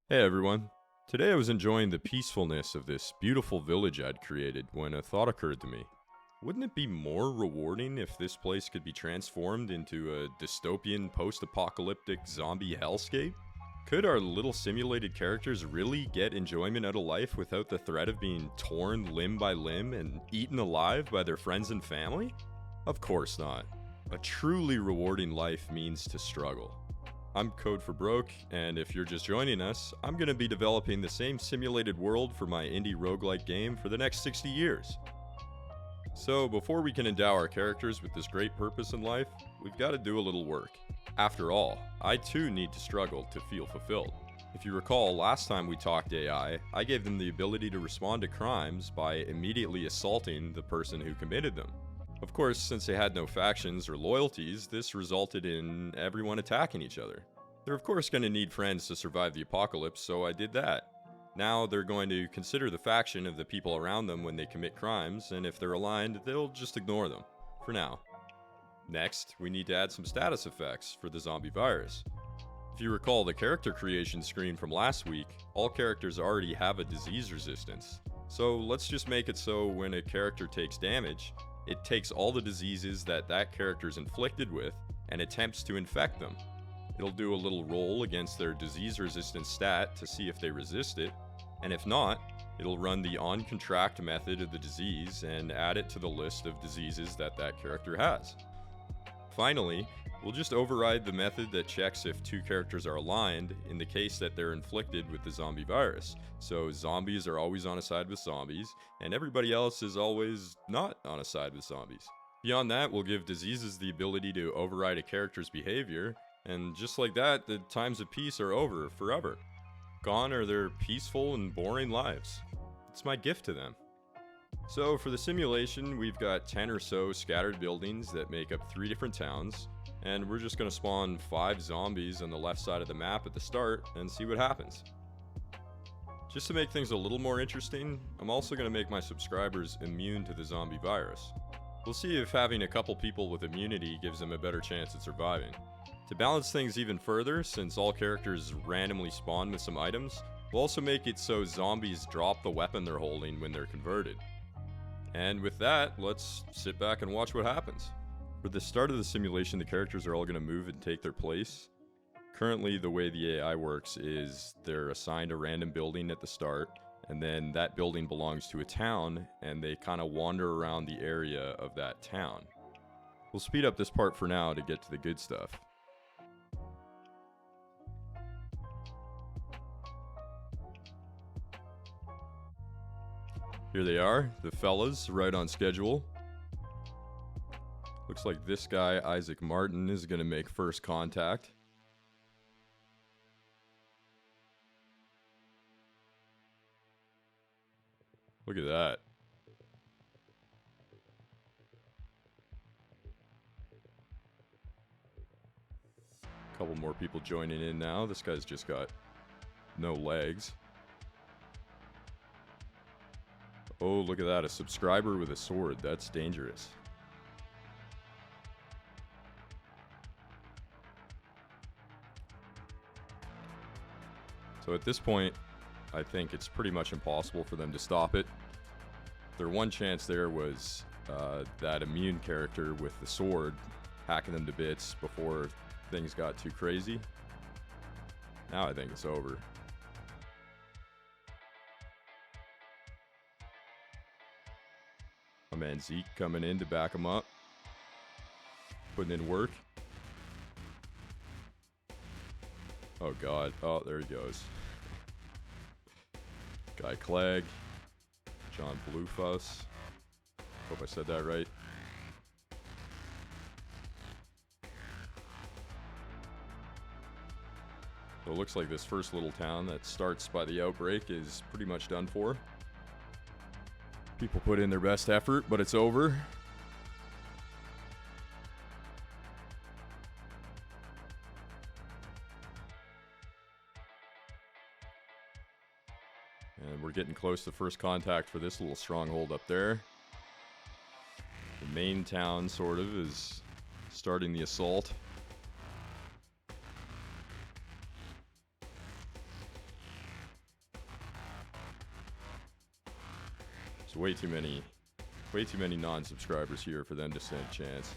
Hey everyone. Today I was enjoying the peacefulness of this beautiful village I'd created when a thought occurred to me. Wouldn't it be more rewarding if this place could be transformed into a dystopian post-apocalyptic zombie hellscape? Could our little simulated characters really get enjoyment out of life without the threat of being torn limb by limb and eaten alive by their friends and family? Of course not. A truly rewarding life means to struggle. I'm Code for Broke, and if you're just joining us, I'm going to be developing the same simulated world for my indie roguelike game for the next 60 years. So, before we can endow our characters with this great purpose in life, we've got to do a little work. After all, I too need to struggle to feel fulfilled. If you recall, last time we talked AI, I gave them the ability to respond to crimes by immediately assaulting the person who committed them. Of course, since they had no factions or loyalties, this resulted in everyone attacking each other. They're of course going to need friends to survive the apocalypse, so I did that. Now they're going to consider the faction of the people around them when they commit crimes, and if they're aligned, they'll just ignore them. For now. Next, we need to add some status effects for the zombie virus. If you recall the character creation screen from last week, all characters already have a disease resistance. So let's just make it so when a character takes damage, it takes all the diseases that character's inflicted with and attempts to infect them. It'll do a little roll against their disease resistance stat to see if they resist it, and if not, it'll run the on-contract method of the disease and add it to the list of diseases that character has. Finally, we'll just override the method that checks if two characters are aligned in the case that they're inflicted with the zombie virus. So zombies are always on a side with zombies, and everybody else is always not on a side with zombies. Beyond that, we'll give diseases the ability to override a character's behavior, and just like that, the times of peace are over forever. Gone are their peaceful and boring lives. It's my gift to them. So for the simulation, we've got 10 or so scattered buildings that make up 3 different towns, and we're just going to spawn 5 zombies on the left side of the map at the start and see what happens. Just to make things a little more interesting, I'm also going to make my subscribers immune to the zombie virus. We'll see if having a couple people with immunity gives them a better chance at surviving. To balance things even further, since all characters randomly spawn with some items, we'll also make it so zombies drop the weapon they're holding when they're converted. And with that, let's sit back and watch what happens. For the start of the simulation, the characters are all going to move and take their place. Currently, the way the AI works is they're assigned a random building at the start, and then that building belongs to a town, and they kind of wander around the area of that town. We'll speed up this part for now to get to the good stuff. Here they are, the fellas, right on schedule. Looks like this guy, Isaac Martin, is going to make first contact. Look at that. A couple more people joining in now. This guy's just got no legs. Oh, look at that. A subscriber with a sword. That's dangerous. So at this point, I think it's pretty much impossible for them to stop it. Their one chance there was that immune character with the sword hacking them to bits before things got too crazy. Now I think it's over. My man Zeke coming in to back him up. Putting in work. Oh god. Oh, there he goes. Guy Clegg. John Bluefuss. Hope I said that right. So it looks like this first little town that starts by the outbreak is pretty much done for. People put in their best effort, but it's over. And we're getting close to first contact for this little stronghold up there. The main town, sort of, is starting the assault. There's way too many non-subscribers here for them to stand a chance.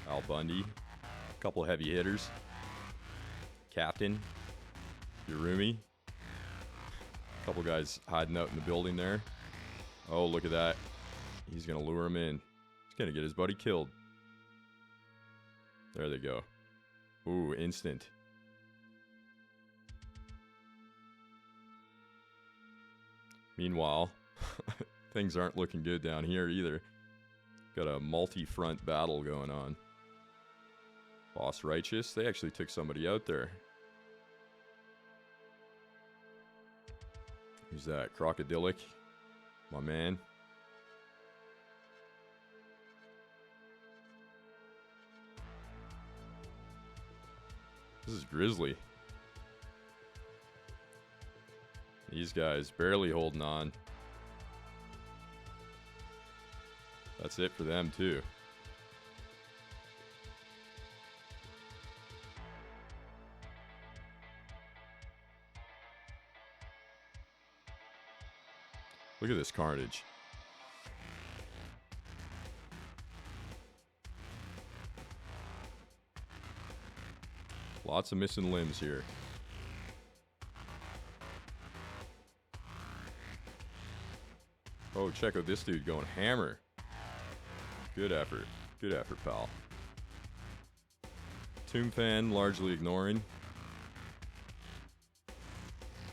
Al Bundy. A couple heavy hitters. Captain. Yurumi. A couple guys hiding out in the building there. Oh, look at that. He's going to lure him in. He's going to get his buddy killed. There they go. Ooh, instant. Meanwhile, things aren't looking good down here either. Got a multi-front battle going on. Boss Righteous, they actually took somebody out there. Who's that? Crocodilic? My man. This is Grizzly. These guys barely holding on. That's it for them too. Look at this carnage. Lots of missing limbs here. Oh, check out this dude going hammer. Good effort. Good effort, pal. Tomb Fan largely ignoring.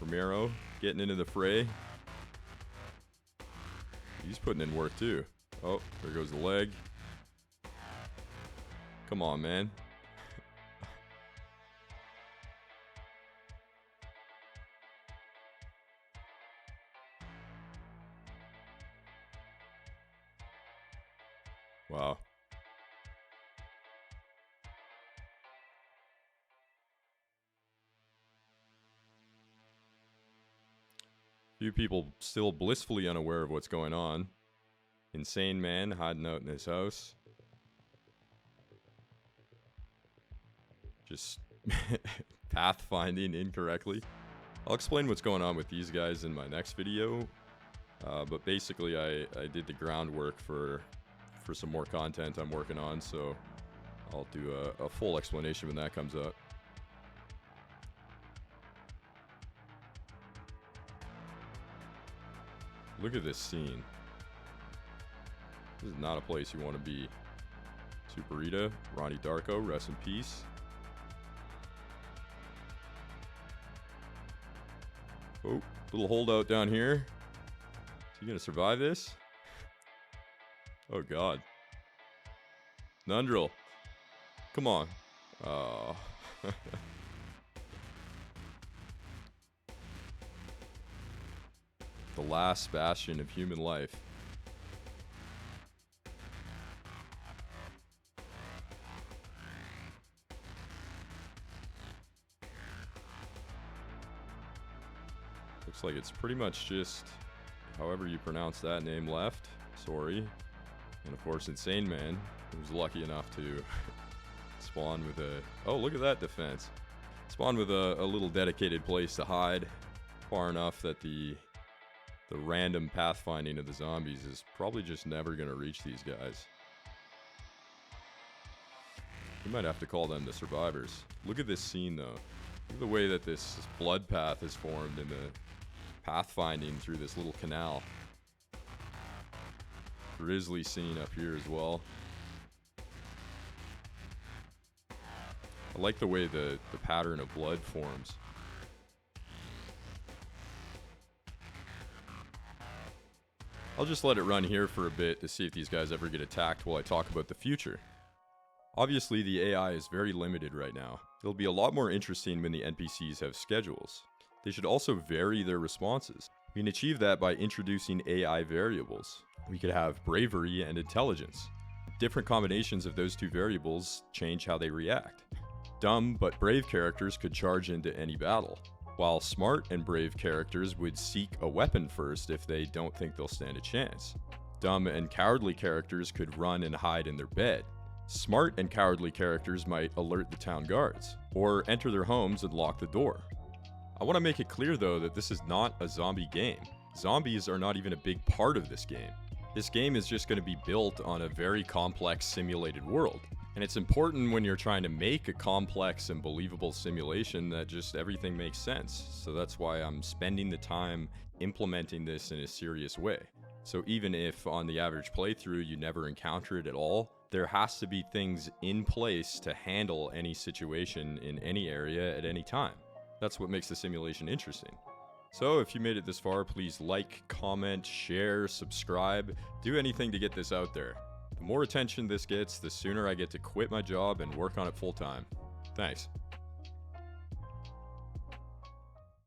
Romero getting into the fray. He's putting in work too. Oh, there goes the leg. Come on, man. Wow. Few people still blissfully unaware of what's going on. Insane man hiding out in his house. Just pathfinding incorrectly. I'll explain what's going on with these guys in my next video. But basically I did the groundwork for some more content I'm working on, so I'll do a full explanation when that comes up. Look at this scene. This is not a place you want to be. Superita, Ronnie Darko, rest in peace. Oh, little holdout down here. Is he gonna survive this? Oh god. Nundril. Come on. Oh. The last bastion of human life. Looks like it's pretty much just however you pronounce that name left. Sorry. And of course, Insane Man, who's lucky enough to spawn with a... Oh, look at that defense. Spawn with a little dedicated place to hide. Far enough that the random pathfinding of the zombies is probably just never going to reach these guys. We might have to call them the survivors. Look at this scene, though. Look at the way that this blood path is formed in the pathfinding through this little canal. Grizzly scene up here as well. I like the way the pattern of blood forms. I'll just let it run here for a bit to see if these guys ever get attacked while I talk about the future. Obviously, the AI is very limited right now. It'll be a lot more interesting when the NPCs have schedules. They should also vary their responses. We can achieve that by introducing AI variables. We could have bravery and intelligence. Different combinations of those two variables change how they react. Dumb but brave characters could charge into any battle, while smart and brave characters would seek a weapon first if they don't think they'll stand a chance. Dumb and cowardly characters could run and hide in their bed. Smart and cowardly characters might alert the town guards, or enter their homes and lock the door. I want to make it clear though that this is not a zombie game. Zombies are not even a big part of this game. This game is just going to be built on a very complex simulated world. And it's important when you're trying to make a complex and believable simulation that just everything makes sense. So that's why I'm spending the time implementing this in a serious way. So even if on the average playthrough you never encounter it at all, there has to be things in place to handle any situation in any area at any time. That's what makes the simulation interesting. So if you made it this far, please like, comment, share, subscribe, do anything to get this out there. The more attention this gets, the sooner I get to quit my job and work on it full time. Thanks.